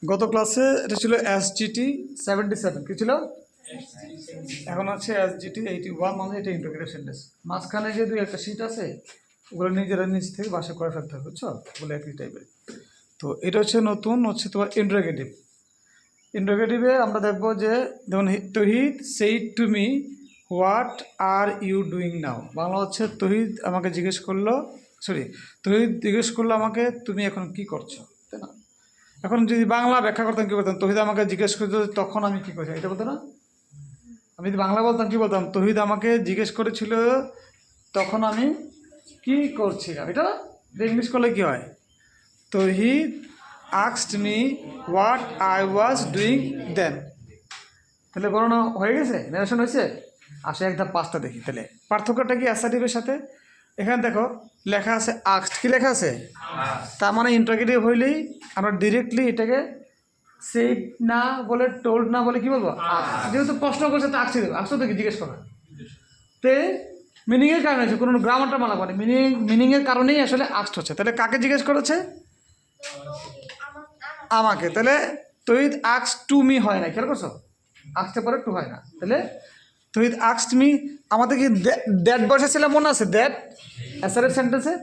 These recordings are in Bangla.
গত ক্লাসে এটা ছিল SGT 77, কি ছিল? এখন আছে SGT 81, মানে এটা ইন্টিগ্রেটিভ সেন্টেন্স। মাঝখানে যে দুই একটা শীট আছে ওগুলো নিজেরা নিজ থেকে বাসা করে ফেলতে হবে, বুঝছো? ওগুলো একই টাইপের। তো এটা হচ্ছে নতুন, হচ্ছে তোমার ইন্টারোগেটিভ। ইন্টারোগেটিভে আমরা দেখবো যে যেমন Tohid said to me what are you doing now. Bangla হচ্ছে তহিদ আমাকে জিজ্ঞেস করলো, তহিদ জিজ্ঞেস করলো আমাকে তুমি এখন কি করছো, তাই না? এখন যদি বাংলা ব্যাখ্যা করতাম কী বলতাম? তহিদ আমাকে জিজ্ঞেস করতো তখন আমি কী করছি, এটা বলতো না? আমি যদি বাংলা বলতাম কী বলতাম? তহিদ আমাকে জিজ্ঞেস করেছিল তখন আমি কি করছিলাম, এটা না? ইংলিশ করলে কী হয়? Tohid asked me what I was doing then. তাহলে গণনা হয়ে গেছে, ন্যারেশন হয়েছে। আসে একদম 5টা দেখি তাহলে পার্থক্যটা কি অ্যাসার্টিভের সাথে। এখানে দেখো লেখা আছে আস্কড, কি লেখা আছে? তার মানে ইন্টারোগেটিভ হইলেই আমরা ডিরেক্টলি এটাকে সেড না বলে, টোল্ড না বলে কি বলবো? যেহেতু প্রশ্ন করছে তো আস্কড দেবো, আস্কড দেখি জিজ্ঞেস করা। তে মিনিংয়ের কারণে হচ্ছে, কোনো গ্রামারটা মানা মানে মিনিংয়ের কারণেই আসলে আস্কড হচ্ছে। তাহলে কাকে জিজ্ঞেস করেছে? আমাকে। তাহলে তহিদ আস্কড টু মি হয় না, খেয়াল করছো? আস্কডের পরে টু হয় না। তাহলে তহিদ আস্কড মি, আমাদের কি দ্যাট বসেছিলাম মনে আছে? দ্যাট অ্যাসারের সেন্টেন্সে,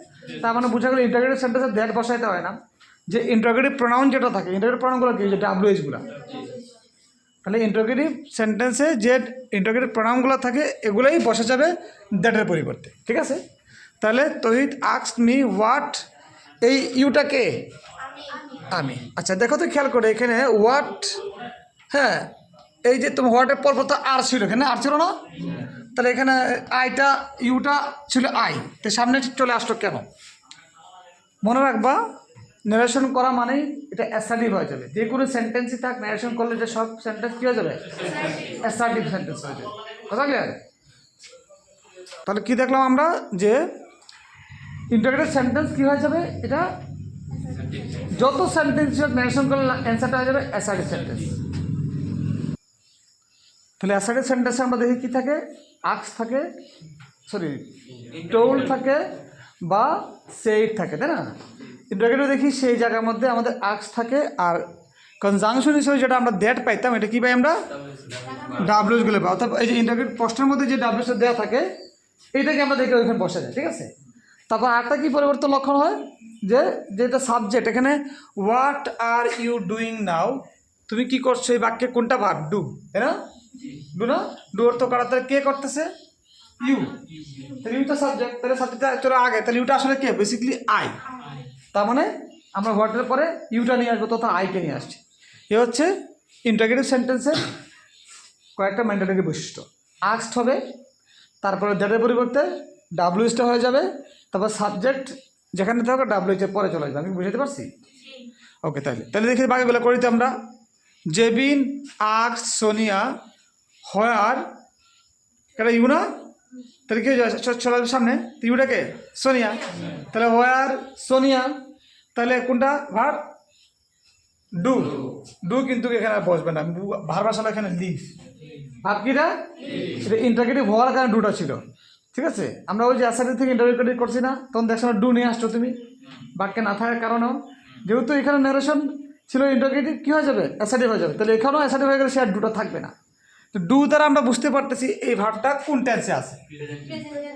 তার মানে বোঝা গেল ইন্টারোগেটিভ সেন্টেন্সে দ্যাট বসাইতে হয় না। যে ইন্টারোগেটিভ প্রোনাউন যেটা থাকে, ইন্টারোগেটিভ প্রোনাউনগুলো কি? যে WH-গুলো। তাহলে ইন্টারোগেটিভ সেন্টেন্সে যে ইন্টারোগেটিভ প্রোনাউনগুলো থাকে এগুলোই বসে যাবে দ্যাটের পরিবর্তে, ঠিক আছে? তাহলে তহিদ আস্কড মি হোয়াট, এই ইউটাকে আমি। আচ্ছা দেখো তো খেয়াল করে এখানে হোয়াট, হ্যাঁ এই যে তোমার হোয়াটের পর তো আর ছিল, এখানে আর ছিল না? তাহলে এখানে আইটা ইউটা ছিল আই, তো সামনে চলে আসলো কেন? মনে রাখবা ন্যারেশন করা মানেই এটা অ্যাসার্টিভ হয়ে যাবে। যে কোনো সেন্টেন্সই থাক, ন্যারেশন করলে যে সব সেন্টেন্স কী হয়ে যাবে? অ্যাসার্টিভ সেন্টেন্স হয়ে যাবে। কথা ক্লিয়ার? তাহলে কি দেখলাম আমরা? যে ইন্টারোগেটিভ সেন্টেন্স কী হয়ে যাবে? এটা যত সেন্টেন্স ন্যারেশন করলে অ্যান্সারটা হয়ে যাবে অ্যাসার্টিভ সেন্টেন্স। তাহলে অ্যাসার্টিভ সেন্টেন্সে আমরা দেখি কী থাকে? আস্ক থাকে, টোল্ড থাকে বা সেইড থাকে, তাই না? ইন্টারোগেটিভ দেখি সেই জায়গার মধ্যে আমাদের আস্ক থাকে, আর কনজাংশন হিসেবে যেটা আমরা দ্যাট পাইতাম, এটা কী পাই আমরা? WH-গুলো পাই। অর্থাৎ এই যে ইন্টারোগেটিভ প্রশ্নের মধ্যে যে WH দেওয়া থাকে এইটাকে আমরা দেখে ওইখানে বসে যায়, ঠিক আছে? তারপর আরেকটা কী পরিবর্তন লক্ষণ হয়? যে যেটা সাবজেক্ট, এখানে what are you doing now, তুমি কি করছো, এই বাক্যে কোনটা ভার্ব? ডু, তাই না? ডু না? ডু অর্থ করা, তাহলে কে করতেছে? ইউ। তাহলে ইউটা সাবজেক্ট, তাহলে সাবজেক্টটা চলে আগে, তাহলে ইউটা আসলে কে? Basically I. তার মানে আমরা হোয়াটের পরে ইউটা নিয়ে আসবো তথা আইকে নিয়ে আসছি। এ হচ্ছে ইন্টারোগেটিভ সেন্টেন্সের কয়েকটা ম্যান্ডেটরি বৈশিষ্ট্য। আস্কড হবে, তারপরে দ্যাটের পরিবর্তে WH-টা হয়ে যাবে, তারপর সাবজেক্ট যেখানে থাকবে WH-এর পরে চলে যাবে। আমি বুঝতে পারছি? ওকে, তাহলে দেখি বাকিগুলো করি তো আমরা। জেবিন আস্কড সোনিয়া হোয়ার, এটা ইউ না? তাহলে কি চলে আসবে সামনে? ইউটাকে সোনিয়া, তাহলে হোয়ার সোনিয়া, তাহলে কোনটা ভার্ব? ডু। ডু কিন্তু এখানে বসবে না, ভার্ব আসলে এখানে লিভ। ভার্ব কিটা? এটা ইন্টারোগেটিভ হওয়ার কারণে ডুটা ছিল, ঠিক আছে? আমরা ওই যে অ্যাসার্টিভ থেকে ইন্টারোগেটিভ করছি না, তখন দেখছো ডু নিয়ে আসছো তুমি বাক্যে না থাকার কারণেও। যেহেতু এখানে ন্যারেশন ছিল ইন্টারোগেটিভ, কী হয়ে যাবে? অ্যাসার্টিভ হয়ে যাবে। তাহলে এখানেও অ্যাসার্টিভ হয়ে গেলে সে আর ডুটা থাকবে না। তো ডু দ্বারা আমরা বুঝতে পারতেছি এই ভার্বটা কোন টেন্সে আছে,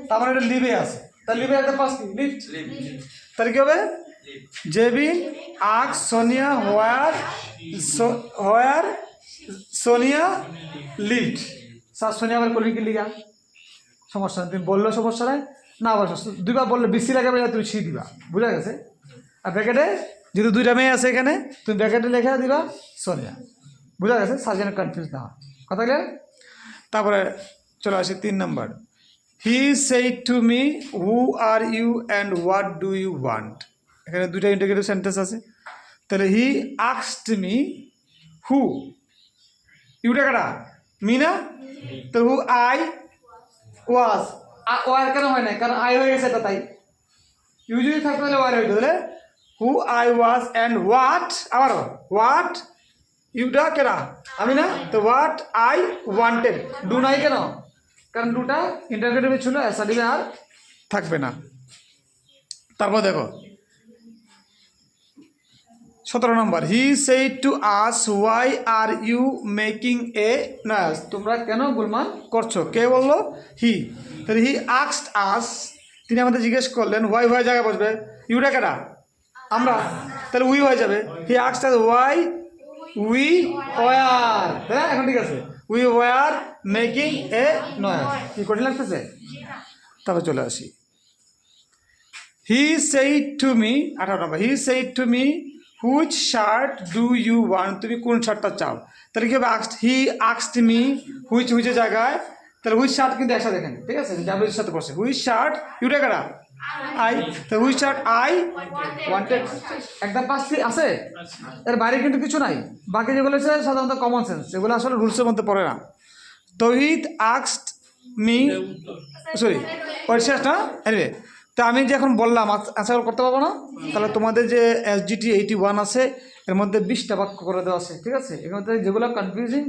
তার মানে এটা লিভে আছে। তাহলে লিভে একটা পাস কি? লিভ। তাহলে কি হবে? জেবিন আস্কড সোনিয়া হোয়ার সোনিয়া লিভড। স্যার সোনিয়া আবার করবি কি লিগা? সমস্যা নেই, তুমি বললেও সমস্যা নেই, না আবার দুইবার বললে বেশি লাগাবে, তুমি সি দিবা, বুঝা গেছে? আর ব্র্যাকেটে যেহেতু দুইটা মেয়ে আছে এখানে, তুমি ব্র্যাকেটে লেখা দিবা সোনিয়া, বুঝা গেছে? স্যার যেন কনফিউজ না হয়, কথা ক্লিয়ার? তারপরে চলে আসি 3 নম্বর। He said to me who are you and what do you want. এখানে দুইটা ইন্টিগ্রেটিভ সেন্টেন্স আছে। তাহলে হি আস্কড মি হু, ইউটা কাটা? মি না? তো হু আই ওয়াজ, ওয়ার কেন হয় না? কারণ আই হয়ে গেছে এটা, তাই ইউ যদি থাকতো তাহলে ওয়ার হইতো। তাহলে who I was and what, আবার হোয়াট ইউটা কেনা? আমি না? তো হোয়াট আই ওয়ান্টেড, ডু নাই কেন? কারণ ডুটা ইন্টারোগেটিভে ছিল, অ্যাসার্টিভে আর থাকবে না। তারপর দেখো 17 নম্বর, he said to us why are you making a noise, তোমরা কেন গোলমাল করছো? কে বললো? হি। তাহলে হি আস্কড আস, তিনি আমাদের জিজ্ঞেস করলেন। ওয়াই ওয়াই জায়গায় বসবে, ইউটা কেটা? আমরা। তাহলে উই হয়ে যাবে। He asked us why we were, তাই না? এখন ঠিক আছে, we were making a noise. কি কঠিন লাগতেছে? তারপর চলে আসি, he said to me, 18 number, he said to me which shirt do you want, তুমি কোন শার্টটা চাও? তাহলে কি হবে? আক্সড, হি আক্সড মি, হুইচের জায়গায়, তাহলে হুইচ শার্ট কিন্তু একসাথে দেখেন, ঠিক আছে, ডাব্লিউর সাথে বসে। হুইচ শার্ট, ইউটা কারা? আই। তো হুইচ শার্ট আই ওয়ান্টেড, একদম পাঁচটি আছে, এর বাইরে কিন্তু কিছু নাই। বাকি যেগুলো আছে সাধারণত কমন সেন্স, এগুলো আসলে রুলসের মধ্যে পড়ে না। তৌহিদ আক্সড মি, সরি ওই শেষ না, এনিওয়ে। তা আমি যে এখন বললাম আনসার করতে পারবো না, তাহলে তোমাদের যে SGT 81 আছে এর মধ্যে 20টা বাক্য করে দেওয়া আছে, ঠিক আছে। এর মধ্যে যেগুলো কনফিউজিং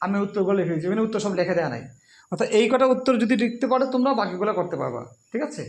আমি উত্তরগুলো লিখে দিয়েছি, মানে উত্তর সব লিখে দেওয়া নাই। অর্থাৎ এই কটা উত্তর যদি লিখতে পারো তোমরা বাকিগুলো করতে পারবা, ঠিক আছে।